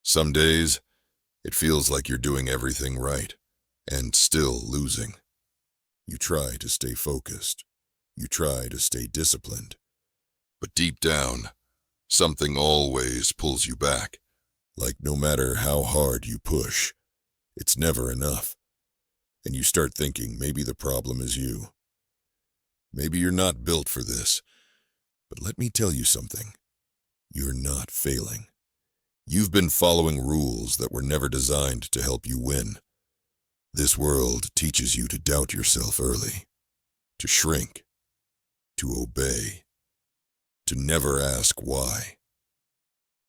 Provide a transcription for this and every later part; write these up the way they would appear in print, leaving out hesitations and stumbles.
Some days, it feels like you're doing everything right, and still losing. You try to stay focused. You try to stay disciplined. But deep down, something always pulls you back. Like no matter how hard you push, it's never enough. And you start thinking maybe the problem is you. Maybe you're not built for this. But let me tell you something. You're not failing. You've been following rules that were never designed to help you win. This world teaches you to doubt yourself early, to shrink, to obey, to never ask why.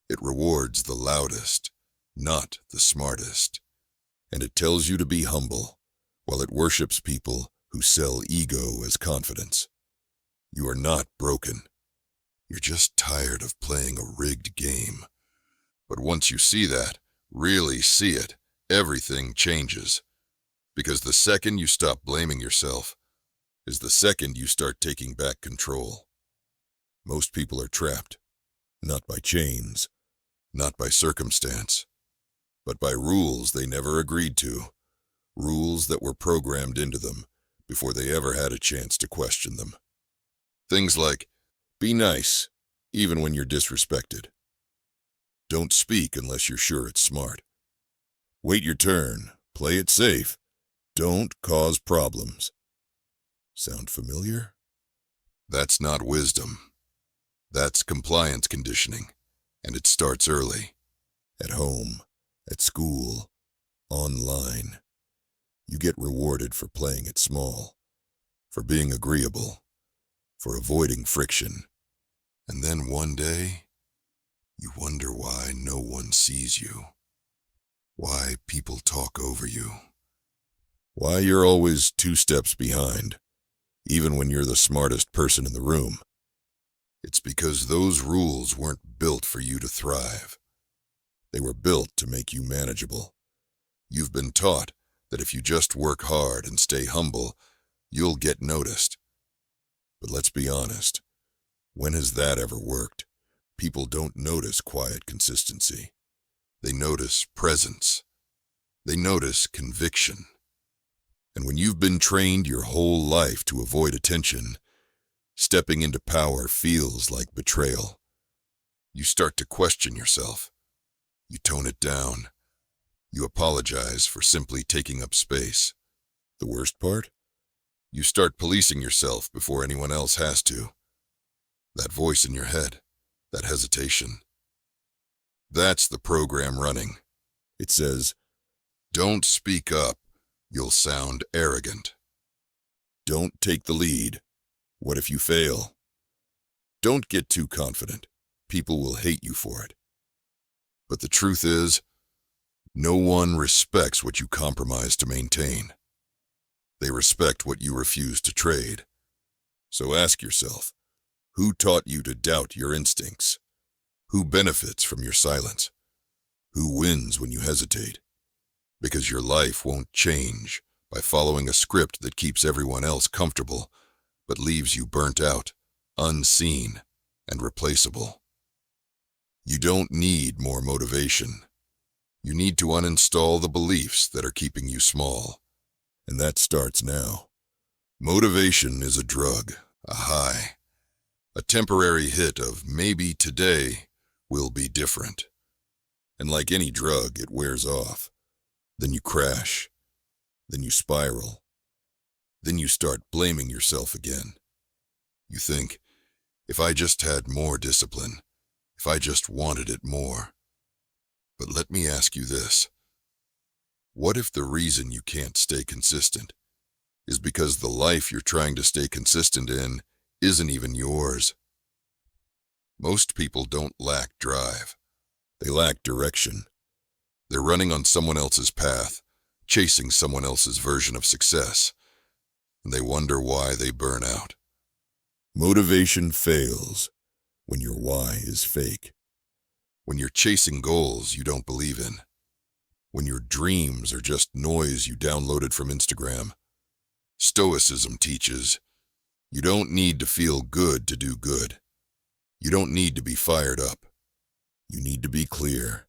It rewards the loudest, not the smartest. And it tells you to be humble, while it worships people who sell ego as confidence. You are not broken. You're just tired of playing a rigged game. But once you see that, really see it, everything changes. Because the second you stop blaming yourself is the second you start taking back control. Most people are trapped, not by chains, not by circumstance, but by rules they never agreed to, rules that were programmed into them before they ever had a chance to question them. Things like, be nice, even when you're disrespected. Don't speak unless you're sure it's smart. Wait your turn, play it safe, don't cause problems. Sound familiar? That's not wisdom. That's compliance conditioning, and it starts early. At home, at school, online. You get rewarded for playing it small, for being agreeable, for avoiding friction. And then one day, you wonder why no one sees you, why people talk over you, why you're always 2 steps behind, even when you're the smartest person in the room. It's because those rules weren't built for you to thrive. They were built to make you manageable. You've been taught that if you just work hard and stay humble, you'll get noticed. But let's be honest, when has that ever worked? People don't notice quiet consistency. They notice presence. They notice conviction. And when you've been trained your whole life to avoid attention, stepping into power feels like betrayal. You start to question yourself. You tone it down. You apologize for simply taking up space. The worst part? You start policing yourself before anyone else has to. That voice in your head, that hesitation. That's the program running. It says, don't speak up. You'll sound arrogant. Don't take the lead. What if you fail? Don't get too confident. People will hate you for it. But the truth is, no one respects what you compromise to maintain. They respect what you refuse to trade. So ask yourself, who taught you to doubt your instincts? Who benefits from your silence? Who wins when you hesitate? Because your life won't change by following a script that keeps everyone else comfortable, but leaves you burnt out, unseen, and replaceable. You don't need more motivation. You need to uninstall the beliefs that are keeping you small. And that starts now. Motivation is a drug, a high, a temporary hit of maybe today will be different. And like any drug, it wears off. Then you crash. Then you spiral. Then you start blaming yourself again. You think, if I just had more discipline, if I just wanted it more. But let me ask you this. What if the reason you can't stay consistent is because the life you're trying to stay consistent in isn't even yours? Most people don't lack drive. They lack direction. They're running on someone else's path, chasing someone else's version of success, and they wonder why they burn out. Motivation fails when your why is fake. When you're chasing goals you don't believe in. When your dreams are just noise you downloaded from Instagram. Stoicism teaches, you don't need to feel good to do good. You don't need to be fired up. You need to be clear.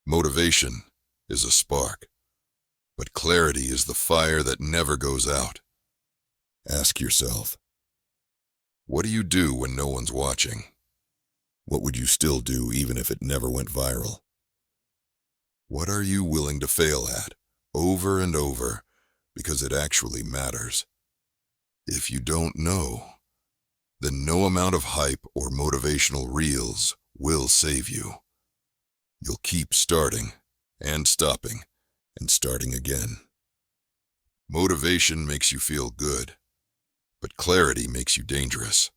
Motivation is a spark, but clarity is the fire that never goes out. Ask yourself, what do you do when no one's watching? What would you still do even if it never went viral? What are you willing to fail at, over and over, because it actually matters? If you don't know, then no amount of hype or motivational reels will save you. You'll keep starting and stopping and starting again. Motivation makes you feel good, but clarity makes you dangerous.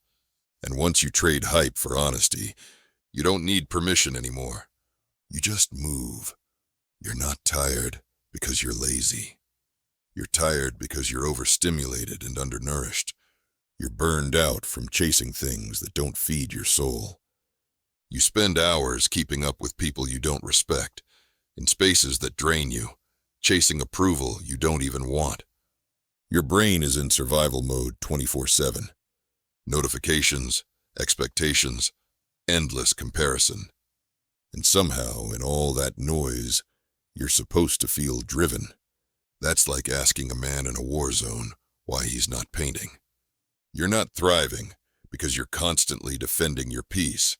And once you trade hype for honesty, you don't need permission anymore. You just move. You're not tired because you're lazy. You're tired because you're overstimulated and undernourished. You're burned out from chasing things that don't feed your soul. You spend hours keeping up with people you don't respect, in spaces that drain you, chasing approval you don't even want. Your brain is in survival mode 24/7. Notifications, expectations, endless comparison. And somehow, in all that noise, you're supposed to feel driven. That's like asking a man in a war zone why he's not painting. You're not thriving because you're constantly defending your peace.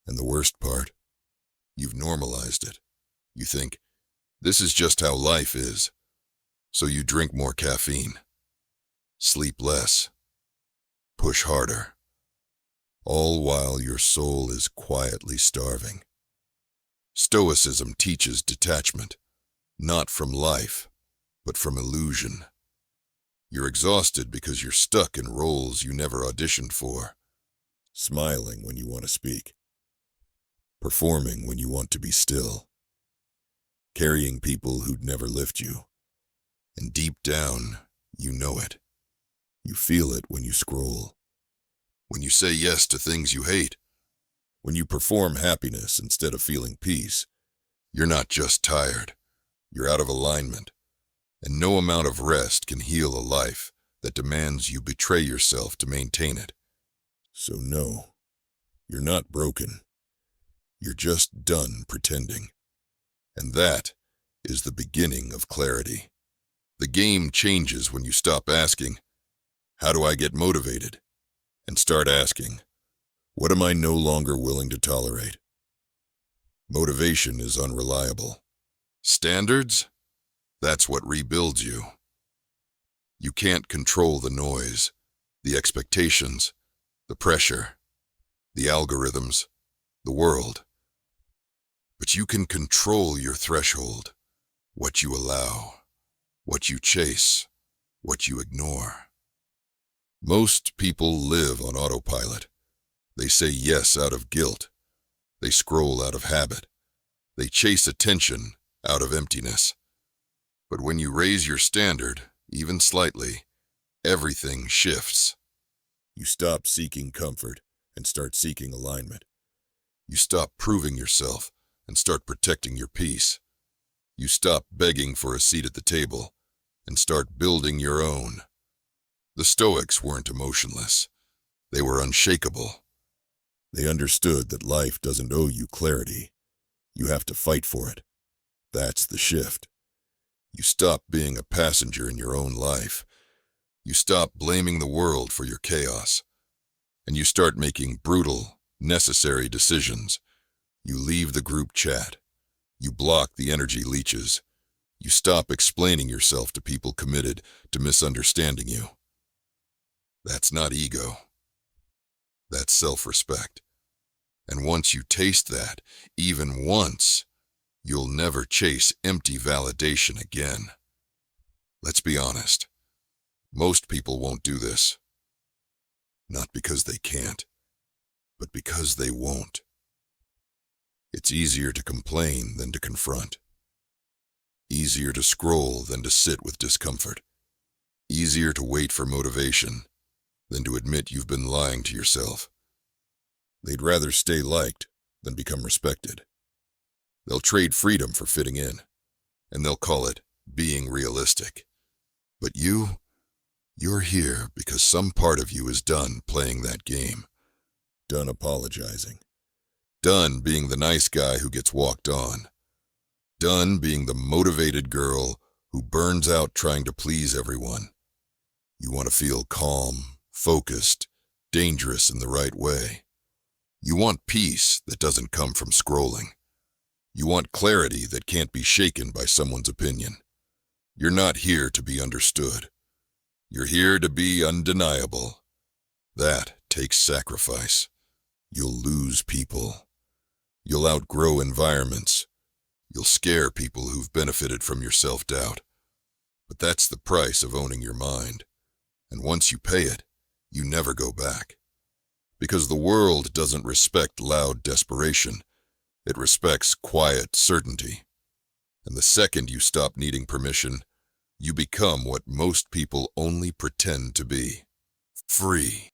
And the worst part, you've normalized it. You think, this is just how life is. So you drink more caffeine, sleep less, push harder, all while your soul is quietly starving. Stoicism teaches detachment, not from life, but from illusion. You're exhausted because you're stuck in roles you never auditioned for, smiling when you want to speak, performing when you want to be still, carrying people who'd never lift you. And deep down, you know it. You feel it when you scroll, when you say yes to things you hate, when you perform happiness instead of feeling peace. You're not just tired, you're out of alignment. And no amount of rest can heal a life that demands you betray yourself to maintain it. So no, you're not broken. You're just done pretending. And that is the beginning of clarity. The game changes when you stop asking, how do I get motivated? And start asking, what am I no longer willing to tolerate? Motivation is unreliable. Standards? That's what rebuilds you. You can't control the noise, the expectations, the pressure, the algorithms, the world. But you can control your threshold, what you allow, what you chase, what you ignore. Most people live on autopilot. They say yes out of guilt. They scroll out of habit. They chase attention out of emptiness. But when you raise your standard, even slightly, everything shifts. You stop seeking comfort and start seeking alignment. You stop proving yourself and start protecting your peace. You stop begging for a seat at the table and start building your own. The Stoics weren't emotionless. They were unshakable. They understood that life doesn't owe you clarity. You have to fight for it. That's the shift. You stop being a passenger in your own life. You stop blaming the world for your chaos. And you start making brutal, necessary decisions. You leave the group chat. You block the energy leeches. You stop explaining yourself to people committed to misunderstanding you. That's not ego. That's self-respect. And once you taste that, even once, you'll never chase empty validation again. Let's be honest. Most people won't do this. Not because they can't, but because they won't. It's easier to complain than to confront. Easier to scroll than to sit with discomfort. Easier to wait for motivation than to admit you've been lying to yourself. They'd rather stay liked than become respected. They'll trade freedom for fitting in, and they'll call it being realistic. But you're here because some part of you is done playing that game, done apologizing, done being the nice guy who gets walked on. done being the motivated girl who burns out trying to please everyone. You want to feel calm, focused, dangerous in the right way. You want peace that doesn't come from scrolling. You want clarity that can't be shaken by someone's opinion. You're not here to be understood. You're here to be undeniable. That takes sacrifice. You'll lose people. You'll outgrow environments. You'll scare people who've benefited from your self-doubt. But that's the price of owning your mind. And once you pay it, you never go back. Because the world doesn't respect loud desperation. It respects quiet certainty. And the second you stop needing permission, you become what most people only pretend to be: free.